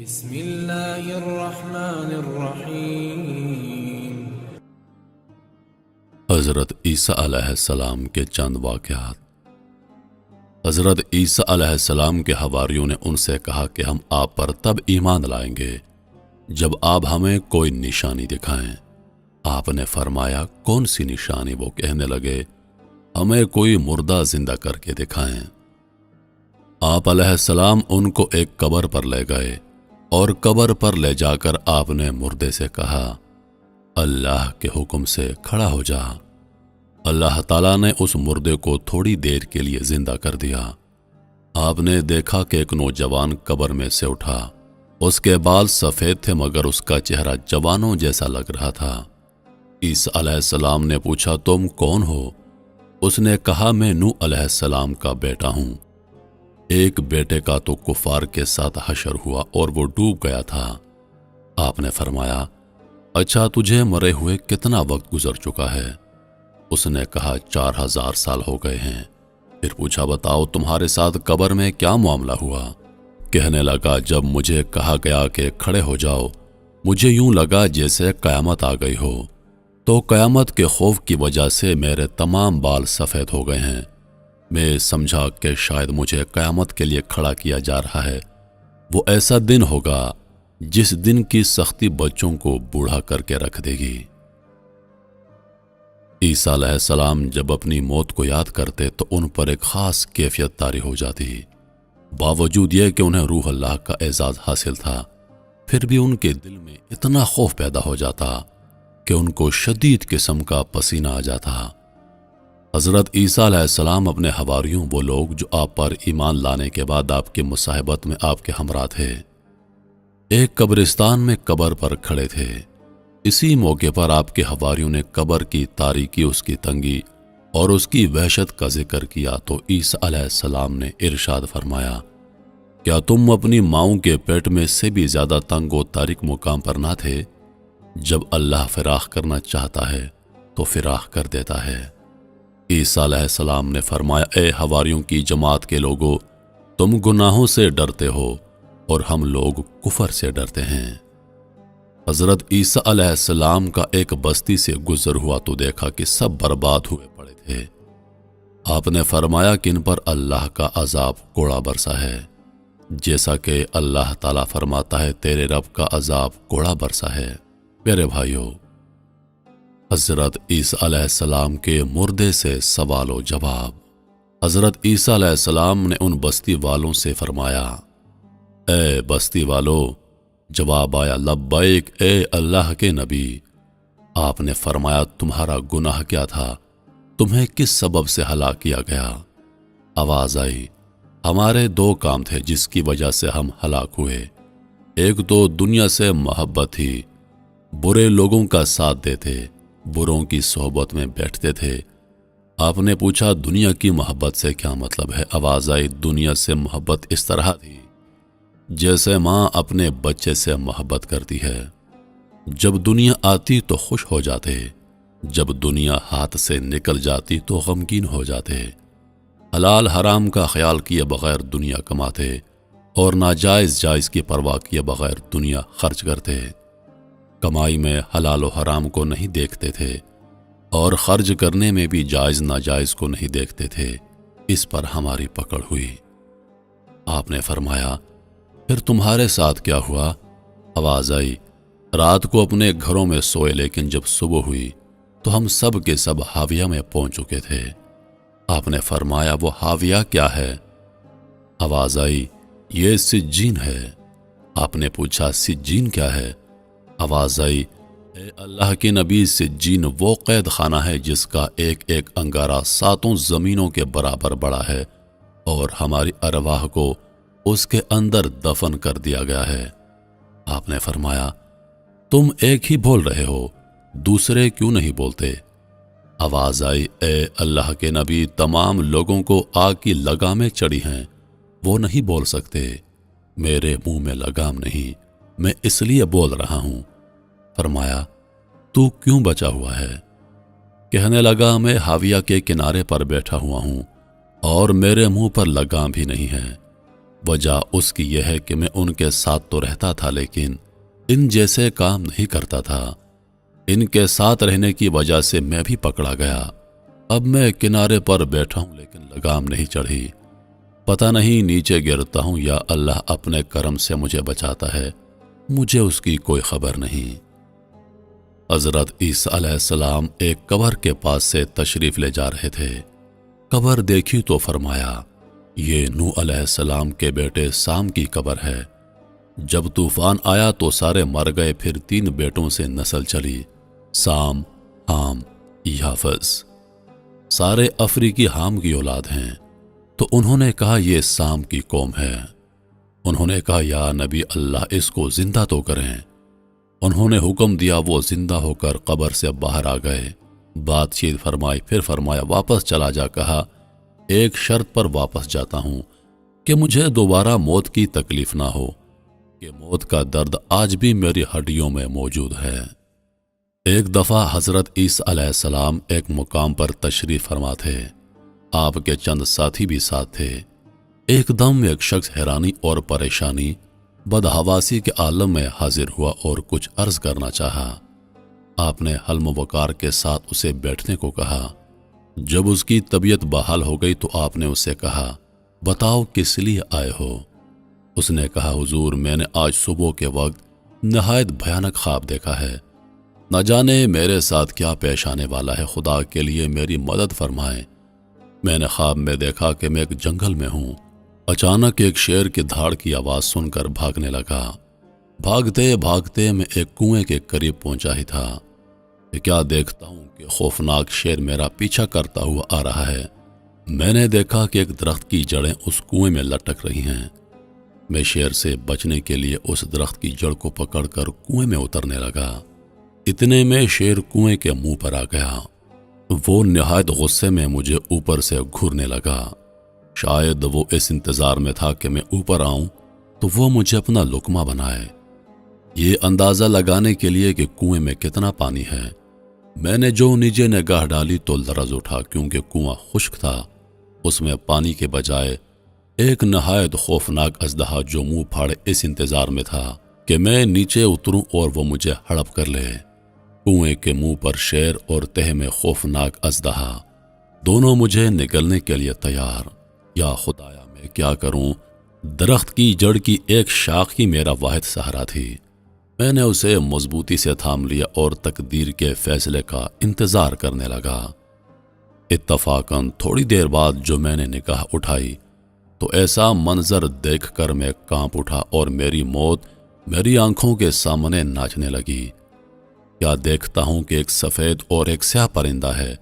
بسم اللہ الرحمن الرحیم۔ حضرت عیسیٰ علیہ السلام کے چند واقعات۔ حضرت عیسیٰ علیہ السلام کے حواریوں نے ان سے کہا کہ ہم آپ پر تب ایمان لائیں گے جب آپ ہمیں کوئی نشانی دکھائیں۔ آپ نے فرمایا کون سی نشانی؟ وہ کہنے لگے ہمیں کوئی مردہ زندہ کر کے دکھائیں۔ آپ علیہ السلام ان کو ایک قبر پر لے گئے اور قبر پر لے جا کر آپ نے مردے سے کہا اللہ کے حکم سے کھڑا ہو جا۔ اللہ تعالیٰ نے اس مردے کو تھوڑی دیر کے لیے زندہ کر دیا۔ آپ نے دیکھا کہ ایک نوجوان قبر میں سے اٹھا۔ اس کے بال سفید تھے مگر اس کا چہرہ جوانوں جیسا لگ رہا تھا۔ عیسیٰ علیہ السلام نے پوچھا تم کون ہو؟ اس نے کہا میں نوح علیہ السلام کا بیٹا ہوں۔ ایک بیٹے کا تو کفار کے ساتھ حشر ہوا اور وہ ڈوب گیا تھا۔ آپ نے فرمایا اچھا تجھے مرے ہوئے کتنا وقت گزر چکا ہے؟ اس نے کہا 4000 سال ہو گئے ہیں۔ پھر پوچھا بتاؤ تمہارے ساتھ قبر میں کیا معاملہ ہوا؟ کہنے لگا جب مجھے کہا گیا کہ کھڑے ہو جاؤ مجھے یوں لگا جیسے قیامت آ گئی ہو، تو قیامت کے خوف کی وجہ سے میرے تمام بال سفید ہو گئے ہیں۔ میں سمجھا کہ شاید مجھے قیامت کے لیے کھڑا کیا جا رہا ہے۔ وہ ایسا دن ہوگا جس دن کی سختی بچوں کو بوڑھا کر کے رکھ دے گی۔ عیسیٰ علیہ السلام جب اپنی موت کو یاد کرتے تو ان پر ایک خاص کیفیت طاری ہو جاتی۔ باوجود یہ کہ انہیں روح اللہ کا اعزاز حاصل تھا، پھر بھی ان کے دل میں اتنا خوف پیدا ہو جاتا کہ ان کو شدید قسم کا پسینہ آ جاتا۔ حضرت عیسیٰ علیہ السلام اپنے حواریوں، وہ لوگ جو آپ پر ایمان لانے کے بعد آپ کی مصاحبت میں آپ کے ہمراہ تھے، ایک قبرستان میں قبر پر کھڑے تھے۔ اسی موقع پر آپ کے حواریوں نے قبر کی تاریکی، اس کی تنگی اور اس کی وحشت کا ذکر کیا تو عیسیٰ علیہ السلام نے ارشاد فرمایا کیا تم اپنی ماؤں کے پیٹ میں سے بھی زیادہ تنگ و تاریک مقام پر نہ تھے؟ جب اللہ فراخ کرنا چاہتا ہے تو فراخ کر دیتا ہے۔ عیسیٰ علیہ السلام نے فرمایا اے حواریوں کی جماعت کے لوگو، تم گناہوں سے ڈرتے ہو اور ہم لوگ کفر سے ڈرتے ہیں۔ حضرت عیسیٰ علیہ السلام کا ایک بستی سے گزر ہوا تو دیکھا کہ سب برباد ہوئے پڑے تھے۔ آپ نے فرمایا کہ ان پر اللہ کا عذاب کوڑا برسا ہے، جیسا کہ اللہ تعالیٰ فرماتا ہے تیرے رب کا عذاب کوڑا برسا ہے۔ پیارے بھائیو، حضرت عیسیٰ علیہ السلام کے مردے سے سوال و جواب۔ حضرت عیسیٰ علیہ السلام نے ان بستی والوں سے فرمایا اے بستی والو، جواب آیا لبیک اے اللہ کے نبی۔ آپ نے فرمایا تمہارا گناہ کیا تھا؟ تمہیں کس سبب سے ہلاک کیا گیا؟ آواز آئی ہمارے 2 کام تھے جس کی وجہ سے ہم ہلاک ہوئے۔ ایک تو دنیا سے محبت تھی، برے لوگوں کا ساتھ دیتے، بروں کی صحبت میں بیٹھتے تھے۔ آپ نے پوچھا دنیا کی محبت سے کیا مطلب ہے؟ آواز آئی دنیا سے محبت اس طرح تھی جیسے ماں اپنے بچے سے محبت کرتی ہے۔ جب دنیا آتی تو خوش ہو جاتے، جب دنیا ہاتھ سے نکل جاتی تو غمگین ہو جاتے۔ حلال حرام کا خیال کیے بغیر دنیا کماتے اور ناجائز جائز کی پرواہ کیے بغیر دنیا خرچ کرتے۔ کمائی میں حلال و حرام کو نہیں دیکھتے تھے اور خرچ کرنے میں بھی جائز ناجائز کو نہیں دیکھتے تھے۔ اس پر ہماری پکڑ ہوئی۔ آپ نے فرمایا پھر تمہارے ساتھ کیا ہوا؟ آواز آئی رات کو اپنے گھروں میں سوئے لیکن جب صبح ہوئی تو ہم سب کے سب حاویہ میں پہنچ چکے تھے۔ آپ نے فرمایا وہ حاویہ کیا ہے؟ آواز آئی یہ سجین ہے۔ آپ نے پوچھا سجین کیا ہے؟ آواز آئی اے اللہ کے نبی سجین وہ قید خانہ ہے جس کا ایک ایک انگارہ 7 زمینوں کے برابر بڑا ہے اور ہماری ارواح کو اس کے اندر دفن کر دیا گیا ہے۔ آپ نے فرمایا تم ایک ہی بول رہے ہو، دوسرے کیوں نہیں بولتے؟ آواز آئی اے اللہ کے نبی تمام لوگوں کو آگ کی لگامیں چڑھی ہیں، وہ نہیں بول سکتے۔ میرے منہ میں لگام نہیں، میں اس لیے بول رہا ہوں۔ فرمایا تو کیوں بچا ہوا ہے؟ کہنے لگا میں حاویہ کے کنارے پر بیٹھا ہوا ہوں اور میرے منہ پر لگام بھی نہیں ہے۔ وجہ اس کی یہ ہے کہ میں ان کے ساتھ تو رہتا تھا لیکن ان جیسے کام نہیں کرتا تھا۔ ان کے ساتھ رہنے کی وجہ سے میں بھی پکڑا گیا۔ اب میں کنارے پر بیٹھا ہوں لیکن لگام نہیں چڑھی۔ پتہ نہیں نیچے گرتا ہوں یا اللہ اپنے کرم سے مجھے بچاتا ہے، مجھے اس کی کوئی خبر نہیں۔ حضرت عیسیٰ علیہ السلام ایک قبر کے پاس سے تشریف لے جا رہے تھے۔ قبر دیکھی تو فرمایا، یہ نوح علیہ السلام کے بیٹے سام کی قبر ہے۔ جب طوفان آیا تو سارے مر گئے، پھر 3 بیٹوں سے نسل چلی، سام، حام، یافس۔ سارے افریقی حام کی اولاد ہیں۔ تو انہوں نے کہا یہ سام کی قوم ہے۔ انہوں نے کہا یا نبی اللہ اس کو زندہ تو کریں۔ انہوں نے حکم دیا، وہ زندہ ہو کر قبر سے باہر آ گئے۔ بات چیت فرمائی، پھر فرمایا واپس چلا جا۔ کہا ایک شرط پر واپس جاتا ہوں کہ مجھے دوبارہ موت کی تکلیف نہ ہو، کہ موت کا درد آج بھی میری ہڈیوں میں موجود ہے۔ ایک دفعہ حضرت عیسیٰ علیہ السلام ایک مقام پر تشریف فرما تھے۔ آپ کے چند ساتھی بھی ساتھ تھے۔ ایک دم ایک شخص حیرانی اور پریشانی، بدحواسی کے عالم میں حاضر ہوا اور کچھ عرض کرنا چاہا۔ آپ نے حلم و وقار کے ساتھ اسے بیٹھنے کو کہا۔ جب اس کی طبیعت بحال ہو گئی تو آپ نے اسے کہا بتاؤ کس لیے آئے ہو؟ اس نے کہا حضور میں نے آج صبح کے وقت نہایت بھیانک خواب دیکھا ہے، نہ جانے میرے ساتھ کیا پیش آنے والا ہے، خدا کے لیے میری مدد فرمائیں۔ میں نے خواب میں دیکھا کہ میں ایک جنگل میں ہوں، اچانک ایک شیر کی دھاڑ کی آواز سن کر بھاگنے لگا۔ بھاگتے بھاگتے میں ایک کنویں کے قریب پہنچا ہی تھا کہ کیا دیکھتا ہوں کہ خوفناک شیر میرا پیچھا کرتا ہوا آ رہا ہے۔ میں نے دیکھا کہ ایک درخت کی جڑیں اس کنویں میں لٹک رہی ہیں۔ میں شیر سے بچنے کے لیے اس درخت کی جڑ کو پکڑ کر کنویں میں اترنے لگا۔ اتنے میں شیر کنویں کے منہ پر آ گیا۔ وہ نہایت غصے میں مجھے اوپر سے گھورنے لگا۔ شاید وہ اس انتظار میں تھا کہ میں اوپر آؤں تو وہ مجھے اپنا لقمہ بنائے، یہ اندازہ لگانے کے لیے کہ کنویں میں کتنا پانی ہے۔ میں نے جو نیچے نگاہ ڈالی تو لرز اٹھا کیونکہ کنواں خشک تھا۔ اس میں پانی کے بجائے ایک نہایت خوفناک اژدہا جو منہ پھاڑے اس انتظار میں تھا کہ میں نیچے اتروں اور وہ مجھے ہڑپ کر لے۔ کنویں کے منہ پر شیر اور تہہ میں خوفناک اژدہا، دونوں مجھے نگلنے کے لیے تیار۔ یا خدایا میں کیا کروں؟ درخت کی جڑ کی ایک شاخ ہی میرا واحد سہارا تھی۔ میں نے اسے مضبوطی سے تھام لیا اور تقدیر کے فیصلے کا انتظار کرنے لگا۔ اتفاقاً تھوڑی دیر بعد جو میں نے نگاہ اٹھائی تو ایسا منظر دیکھ کر میں کانپ اٹھا اور میری موت میری آنکھوں کے سامنے ناچنے لگی۔ کیا دیکھتا ہوں کہ ایک سفید اور ایک سیاہ پرندہ ہے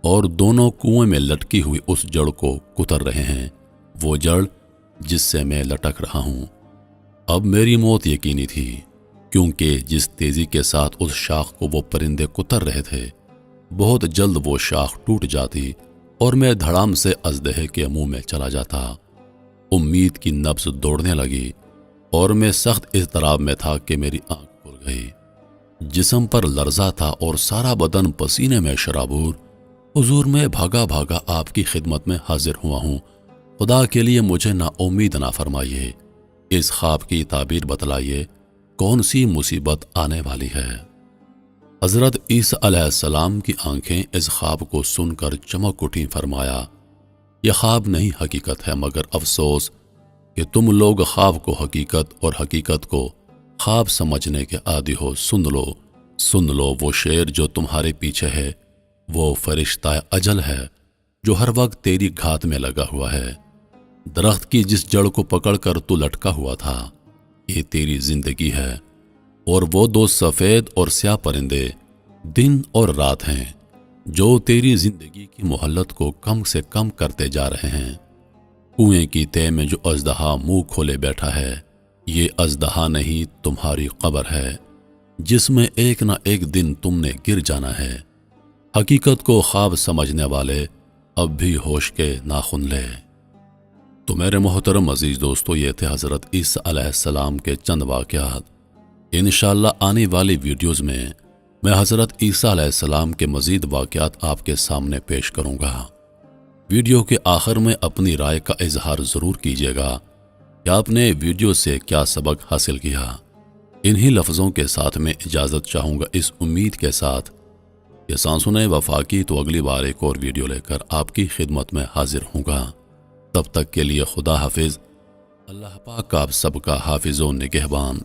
اور دونوں کنویں میں لٹکی ہوئی اس جڑ کو کتر رہے ہیں، وہ جڑ جس سے میں لٹک رہا ہوں۔ اب میری موت یقینی تھی کیونکہ جس تیزی کے ساتھ اس شاخ کو وہ پرندے کتر رہے تھے، بہت جلد وہ شاخ ٹوٹ جاتی اور میں دھڑام سے اژدہے کے منہ میں چلا جاتا۔ امید کی نبض دوڑنے لگی اور میں سخت اضطراب میں تھا کہ میری آنکھ کھل گئی۔ جسم پر لرزہ تھا اور سارا بدن پسینے میں شرابور۔ حضور میں بھاگا بھاگا آپ کی خدمت میں حاضر ہوا ہوں، خدا کے لیے مجھے نا امید نہ فرمائیے، اس خواب کی تعبیر بتلائیے، کون سی مصیبت آنے والی ہے؟ حضرت عیسیٰ علیہ السلام کی آنکھیں اس خواب کو سن کر چمک اٹھیں۔ فرمایا یہ خواب نہیں حقیقت ہے، مگر افسوس کہ تم لوگ خواب کو حقیقت اور حقیقت کو خواب سمجھنے کے عادی ہو۔ سن لو وہ شیر جو تمہارے پیچھے ہے، وہ فرشتہ اجل ہے جو ہر وقت تیری گھات میں لگا ہوا ہے۔ درخت کی جس جڑ کو پکڑ کر تو لٹکا ہوا تھا، یہ تیری زندگی ہے، اور وہ 2 سفید اور سیاہ پرندے دن اور رات ہیں جو تیری زندگی کی مہلت کو کم سے کم کرتے جا رہے ہیں۔ کنویں کی تہ میں جو اژدہا منہ کھولے بیٹھا ہے، یہ اژدہا نہیں تمہاری قبر ہے جس میں ایک نہ ایک دن تم نے گر جانا ہے۔ حقیقت کو خواب سمجھنے والے اب بھی ہوش کے ناخن لے۔ تو میرے محترم عزیز دوستو، یہ تھے حضرت عیسیٰ علیہ السلام کے چند واقعات۔ انشاءاللہ آنے والی ویڈیوز میں حضرت عیسیٰ علیہ السلام کے مزید واقعات آپ کے سامنے پیش کروں گا۔ ویڈیو کے آخر میں اپنی رائے کا اظہار ضرور کیجیے گا کہ آپ نے ویڈیو سے کیا سبق حاصل کیا۔ انہی لفظوں کے ساتھ میں اجازت چاہوں گا، اس امید کے ساتھ کہ سانسن وفاقی تو اگلی بار ایک اور ویڈیو لے کر آپ کی خدمت میں حاضر ہوں گا۔ تب تک کے لیے خدا حافظ۔ اللہ پاک آپ سب کا حافظ و نگہبان۔